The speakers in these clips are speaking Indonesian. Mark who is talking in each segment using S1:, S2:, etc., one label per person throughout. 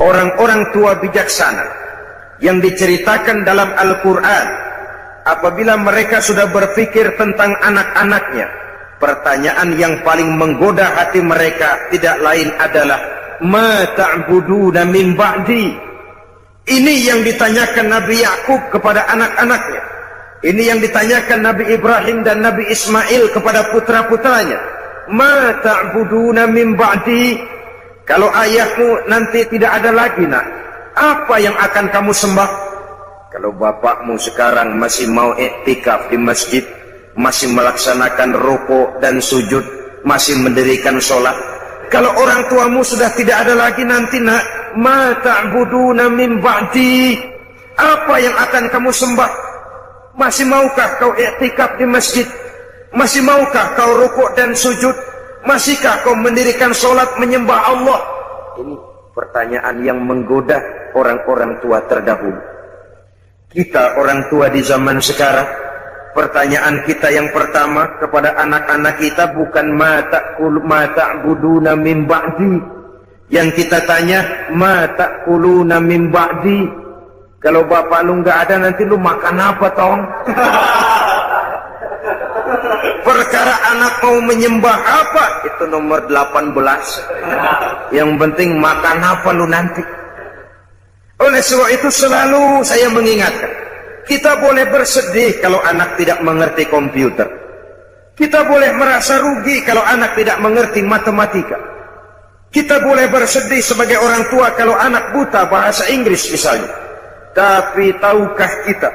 S1: Orang-orang tua bijaksana yang diceritakan dalam Al-Quran, apabila mereka sudah berpikir tentang anak-anaknya, pertanyaan yang paling menggoda hati mereka tidak lain adalah ma ta'buduna min ba'di. Ini yang ditanyakan Nabi Yakub kepada anak-anaknya. Ini yang ditanyakan Nabi Ibrahim dan Nabi Ismail kepada putra-putranya. Ma ta'buduna min ba'di. Kalau ayahmu nanti tidak ada lagi, nak, apa yang akan kamu sembah? Kalau bapakmu sekarang masih mau iktikaf di masjid, masih melaksanakan rukuk dan sujud, masih mendirikan sholat. Kalau orang tuamu sudah tidak ada lagi nanti, nak, ma ta'buduna min ba'di. Apa yang akan kamu sembah? Masih maukah kau iktikaf di masjid? Masih maukah kau rukuk dan sujud? Masihkah kau mendirikan sholat menyembah Allah? Ini pertanyaan yang menggoda orang-orang tua terdahulu. Kita orang tua di zaman sekarang, pertanyaan kita yang pertama kepada anak-anak kita bukan ma ta'buduna min ba'di. Yang kita tanya, ma ta'kuluna min ba'di. Kalau bapak lu nggak ada, nanti lu makan apa, tong? Perkara anak mau menyembah apa, itu nomor 18. Yang penting makan apa lu nanti. Oleh sebab itu selalu saya mengingatkan, kita boleh bersedih kalau anak tidak mengerti komputer. Kita boleh merasa rugi kalau anak tidak mengerti matematika. Kita boleh bersedih sebagai orang tua kalau anak buta bahasa Inggris misalnya. Tapi tahukah kita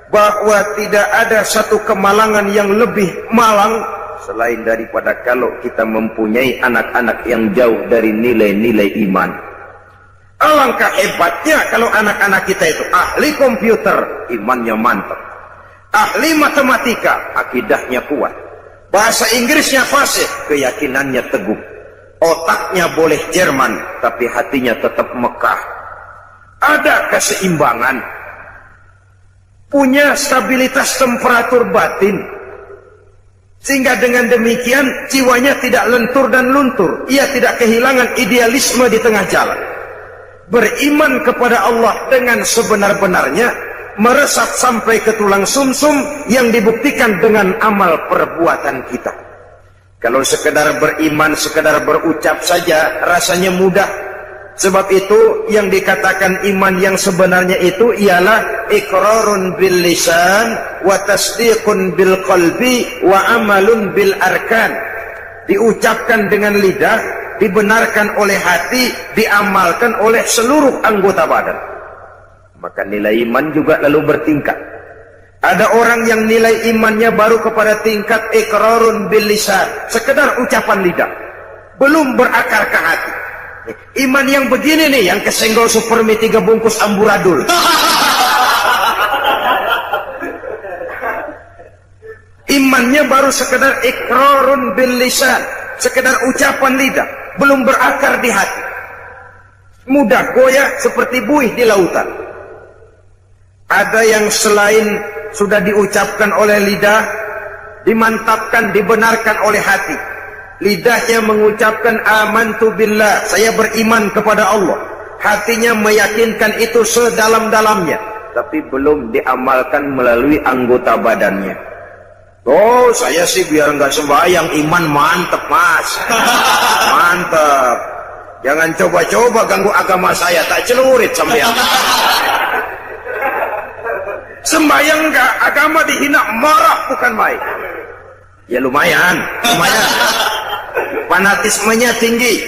S1: bahwa tidak ada satu kemalangan yang lebih malang selain daripada kalau kita mempunyai anak-anak yang jauh dari nilai-nilai iman. Alangkah hebatnya kalau anak-anak kita itu ahli komputer, imannya mantap. Ahli matematika, akidahnya kuat. Bahasa Inggrisnya fasih, keyakinannya teguh. Otaknya boleh Jerman, tapi hatinya tetap Mekah. Ada keseimbangan. Punya stabilitas temperatur batin, sehingga dengan demikian jiwanya tidak lentur dan luntur. Ia tidak kehilangan idealisme di tengah jalan. Beriman kepada Allah dengan sebenar-benarnya, meresap sampai ke tulang sumsum yang dibuktikan dengan amal perbuatan kita. Kalau sekedar beriman, sekedar berucap saja rasanya mudah. Sebab itu yang dikatakan iman yang sebenarnya itu ialah iqrarun bil lisan wa tasdiqun bil qalbi wa amalun bil arkan. Diucapkan dengan lidah, dibenarkan oleh hati, diamalkan oleh seluruh anggota badan. Maka nilai iman juga lalu bertingkat. Ada orang yang nilai imannya baru kepada tingkat iqrarun bil lisan, sekedar ucapan lidah, belum berakar ke hati. Iman yang begini nih, yang kesenggol supermi 3 bungkus amburadul. Imannya baru sekedar iqrarun bil lisan, sekedar ucapan lidah, belum berakar di hati. Mudah goyah seperti buih di lautan. Ada yang selain sudah diucapkan oleh lidah, dimantapkan, dibenarkan oleh hati. Lidahnya mengucapkan amantu billah, saya beriman kepada Allah. Hatinya meyakinkan itu sedalam-dalamnya, tapi belum diamalkan melalui anggota badannya. Oh, saya sih biar nggak sembahyang, iman mantep, Mas. Mantep. Jangan coba-coba ganggu agama saya, tak celurit sampean. Sembahyang enggak, agama dihina, marah bukan main. Ya lumayan. Fanatismenya tinggi.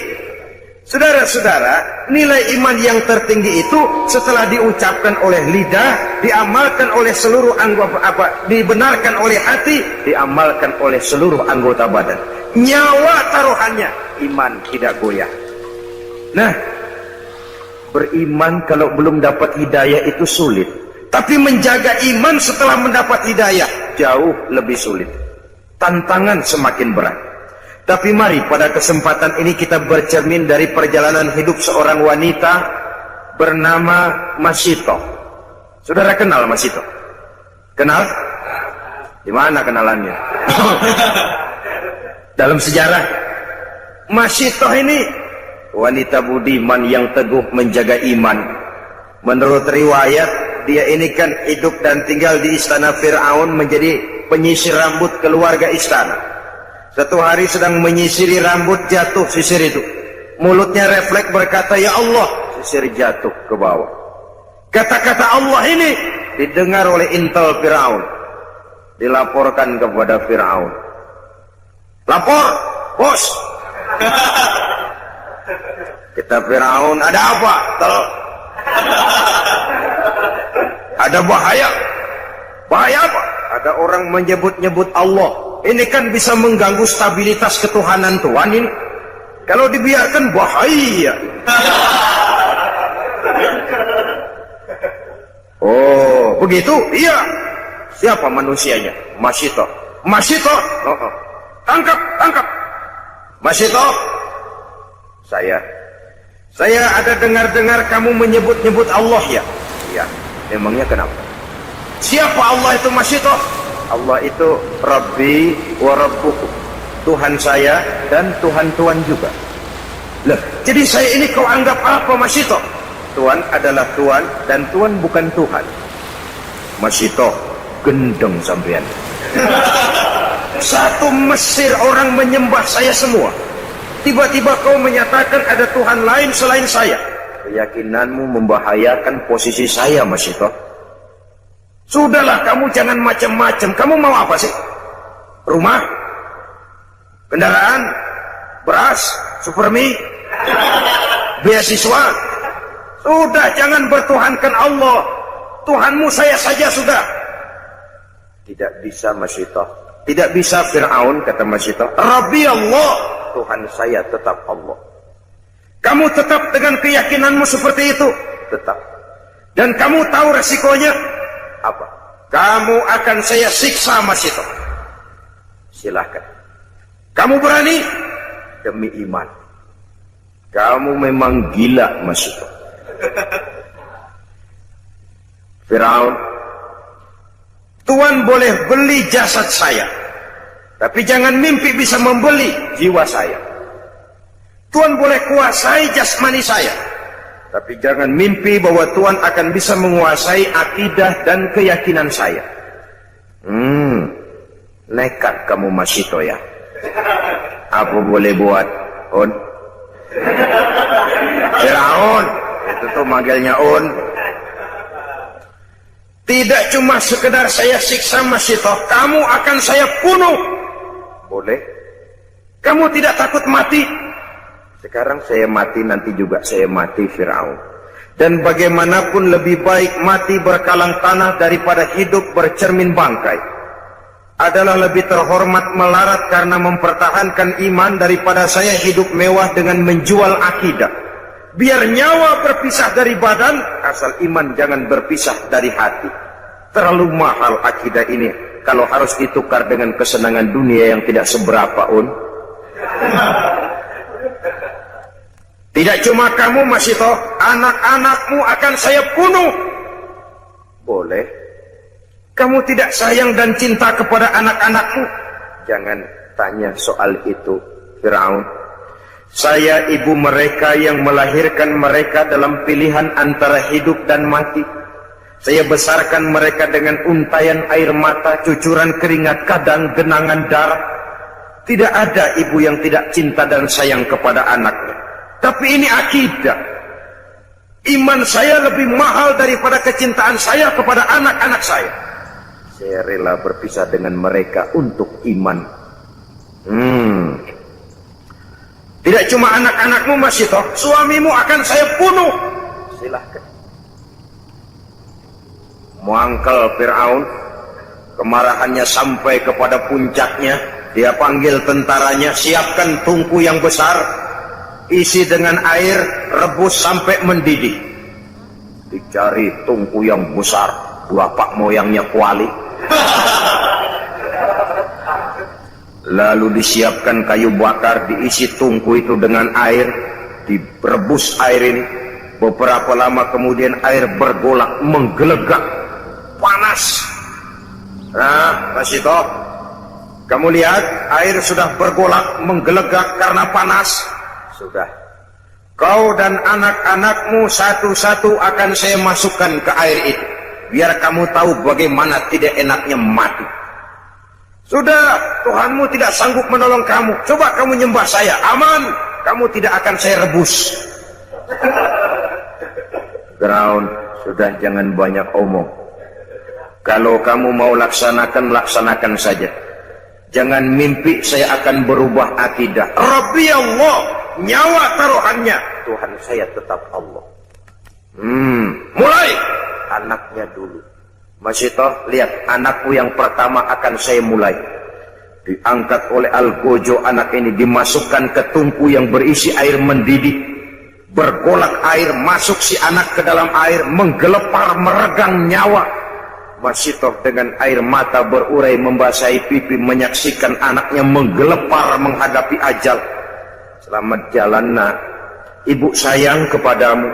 S1: Saudara-saudara, nilai iman yang tertinggi itu setelah diucapkan oleh lidah, diamalkan oleh seluruh anggota, dibenarkan oleh hati, diamalkan oleh seluruh anggota badan. Nyawa taruhannya, iman tidak goyah. Nah, beriman kalau belum dapat hidayah itu sulit. Tapi menjaga iman setelah mendapat hidayah jauh lebih sulit. Tantangan semakin berat. Tapi mari pada kesempatan ini kita bercermin dari perjalanan hidup seorang wanita bernama Masito. Saudara kenal Masito? Kenal? Di mana kenalannya? Dalam sejarah Masito ini wanita budiman yang teguh menjaga iman. Menurut riwayat, dia ini kan hidup dan tinggal di istana Fir'aun, menjadi penyisir rambut keluarga istana. Satu hari sedang menyisiri rambut, jatuh sisir itu. Mulutnya refleks berkata, "Ya Allah," sisir jatuh ke bawah. Kata-kata Allah ini didengar oleh intel Fir'aun. Dilaporkan kepada Fir'aun. "Lapor, bos." Kata Fir'aun, "Ada apa? Ada bahaya." "Bahaya apa?" "Ada orang menyebut-nyebut Allah. Ini kan bisa mengganggu stabilitas ketuhanan Tuhan ini. Kalau dibiarkan bahaya." "Oh, begitu?" "Iya." "Siapa manusianya?" "Masito." "Masito?" "Oh. Tangkap. Masito." Saya ada dengar-dengar kamu menyebut-nyebut Allah ya?" "Iya." "Emangnya kenapa?" "Siapa Allah itu Masito?" "Allah itu Rabbi wa Rabbukum, Tuhan saya dan Tuhan-Tuhan juga." "Loh, jadi saya ini kau anggap apa Masito?" "Tuhan adalah Tuhan dan Tuhan bukan Tuhan." "Masito, gendeng sampean." Satu Mesir orang menyembah saya semua. Tiba-tiba kau menyatakan ada Tuhan lain selain saya. Keyakinanmu membahayakan posisi saya, Masito. Sudahlah, kamu jangan macam-macam. Kamu mau apa sih? Rumah? Kendaraan? Beras? Supermi? Beasiswa? Sudah, jangan bertuhankan Allah. Tuhanmu saya saja sudah. Tidak bisa, Masito. Tidak bisa, Fir'aun, kata Masito. Rabbi Allah, Tuhan saya tetap Allah. Kamu tetap dengan keyakinanmu seperti itu? Tetap. Dan kamu tahu resikonya? Apa? Kamu akan saya siksa, Masito. Silahkan. Kamu berani? Demi iman. Kamu memang gila, Masito. Fir'aun, Tuhan boleh beli jasad saya, tapi jangan mimpi bisa membeli jiwa saya. Tuhan boleh kuasai jasmani saya, tapi jangan mimpi bahwa Tuhan akan bisa menguasai akidah dan keyakinan saya. Nekat kamu, Masito ya. Apa boleh buat, On? Fir'aun, itu tuh manggilnya On. Tidak cuma sekedar saya siksa, Masito, kamu akan saya bunuh. Boleh? Kamu tidak takut mati? Sekarang saya mati, nanti juga saya mati, Fir'aun. Dan bagaimanapun lebih baik mati berkalang tanah daripada hidup bercermin bangkai. Adalah lebih terhormat melarat karena mempertahankan iman daripada saya hidup mewah dengan menjual akidah. Biar nyawa berpisah dari badan, asal iman jangan berpisah dari hati. Terlalu mahal akidah ini kalau harus ditukar dengan kesenangan dunia yang tidak seberapa, On. Tidak cuma kamu, Masito, anak-anakmu akan saya bunuh. Boleh. Kamu tidak sayang dan cinta kepada anak-anakmu? Jangan tanya soal itu, Fir'aun. Saya ibu mereka yang melahirkan mereka dalam pilihan antara hidup dan mati. Saya besarkan mereka dengan untayan air mata, cucuran keringat, kadang genangan darah. Tidak ada ibu yang tidak cinta dan sayang kepada anaknya. Tapi ini akidah. Iman saya lebih mahal daripada kecintaan saya kepada anak-anak saya. Saya rela berpisah dengan mereka untuk iman. Tidak cuma anak-anakmu, Masito, suamimu akan saya bunuh. Silahkan. Muangkel Fir'aun, kemarahannya sampai kepada puncaknya. Dia panggil tentaranya, siapkan tungku yang besar, isi dengan air, rebus sampai mendidih. Dicari tungku yang besar, bapak moyangnya kuali. Lalu disiapkan kayu bakar, diisi tungku itu dengan air, direbus air ini. Beberapa lama kemudian air bergolak, menggelegak, panas. Nah, Masito, kamu lihat air sudah bergolak, menggelegak karena panas. Sudah, Kau dan anak-anakmu satu-satu akan saya masukkan ke air itu. Biar kamu tahu bagaimana tidak enaknya mati. Sudah, Tuhanmu tidak sanggup menolong kamu. Coba kamu nyembah saya, aman. Kamu tidak akan saya rebus. Ground, sudah jangan banyak omong. Kalau kamu mau laksanakan, laksanakan saja. Jangan mimpi saya akan berubah akidah. Rabbi Allah, nyawa taruhannya. Tuhan saya tetap Allah. Mulai. Anaknya dulu. Masito, lihat anakku yang pertama akan saya mulai. Diangkat oleh Algojo, anak ini dimasukkan ke tungku yang berisi air mendidih. Bergolak air, masuk si anak ke dalam air, menggelepar, meregang nyawa. Masito dengan air mata berurai membasahi pipi, menyaksikan anaknya menggelepar menghadapi ajal. Selamat jalan nak, ibu sayang kepadamu,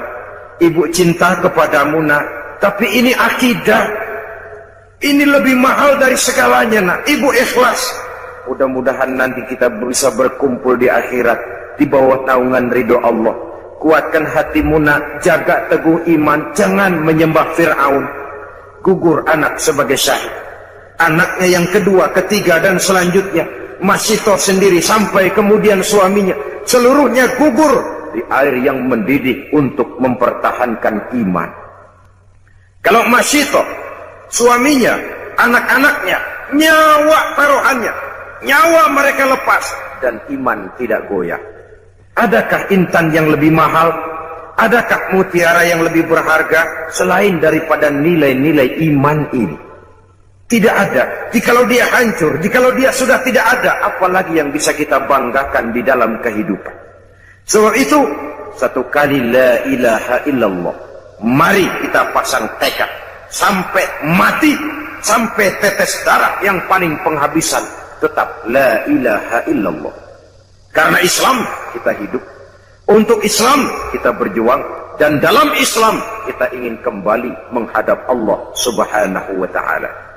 S1: ibu cinta kepadamu nak. Tapi ini akidah, ini lebih mahal dari segalanya nak. Ibu ikhlas. Mudah-mudahan nanti kita bisa berkumpul di akhirat di bawah naungan ridho Allah. Kuatkan hatimu nak, jaga teguh iman, jangan menyembah Fir'aun. Gugur anak sebagai syahid. Anaknya yang kedua, ketiga dan selanjutnya Masito sendiri sampai kemudian suaminya, seluruhnya gugur di air yang mendidih untuk mempertahankan iman. Kalau Masito, suaminya, anak-anaknya, nyawa taruhannya, nyawa mereka lepas dan iman tidak goyah. Adakah intan yang lebih mahal? Adakah mutiara yang lebih berharga selain daripada nilai-nilai iman ini? Tidak ada. Jikalau dia hancur, jikalau dia sudah tidak ada, apalagi yang bisa kita banggakan di dalam kehidupan. Sebab itu, satu kali la ilaha illallah. Mari kita pasang tekad sampai mati, sampai tetes darah yang paling penghabisan, tetap la ilaha illallah. Karena Islam kita hidup, untuk Islam kita berjuang, dan dalam Islam kita ingin kembali menghadap Allah Subhanahu wa ta'ala.